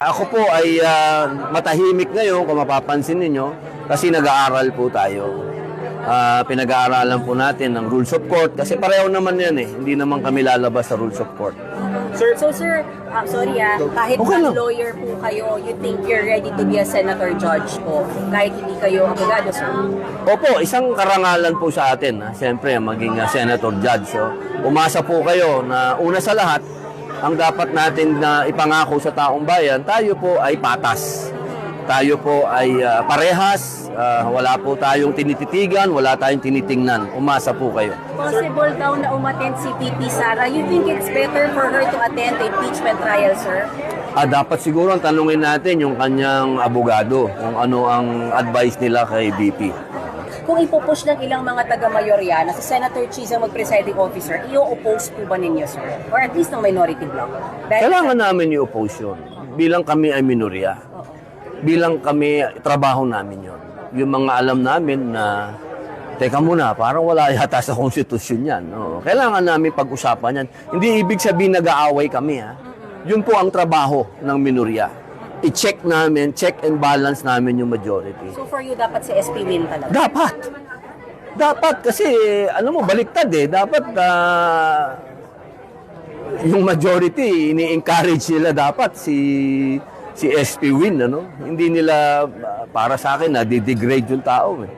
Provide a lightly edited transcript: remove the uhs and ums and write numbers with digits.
Ako po ay matahimik ngayon kung mapapansin ninyo kasi nag-aaral po tayo. Pinag-aaralan po natin ng rules of court kasi pareho naman yan eh. Hindi naman kami lalabas sa rules of court. Sir, sorry kahit Okay lang. lawyer po kayo, you think you're ready to be a senator judge po, kahit hindi kayo abogado, sir? Opo, isang karangalan po sa atin. Siyempre, maging senator judge. So, umasa po kayo na una sa lahat, ang dapat natin na ipangako sa taong bayan, tayo po ay patas. Tayo po ay parehas, wala po tayong tinititigan, wala tayong tinitingnan. Umasa po kayo. Possible daw na umattend si VP Sara. You think it's better for her to attend the impeachment trial, sir? Dapat siguro ang tanungin natin yung kanyang abogado, kung ano ang advice nila kay VP. Kung ipupush ng ilang mga taga-mayorya na si Senator Cheese ang mag-presiding officer, i-oppose po ba ninyo, sir? Or at least ng minority bloc? Kailangan namin i-oppose yun. Bilang kami ay minorya. Bilang kami, trabaho namin yun. Yung mga alam namin na, teka muna, parang wala yata sa konstitusyon yan. No? Kailangan namin pag-usapan yan. Hindi ibig sabihin nag-aaway kami. Ha? Yun po ang trabaho ng minorya. I-check namin, check and balance namin yung majority. So for you, dapat si SP win talaga? Dapat. Dapat kasi, baliktad eh. Dapat yung majority, ini-encourage nila dapat si SP win, Hindi nila, para sa akin, na degrade yung tao eh.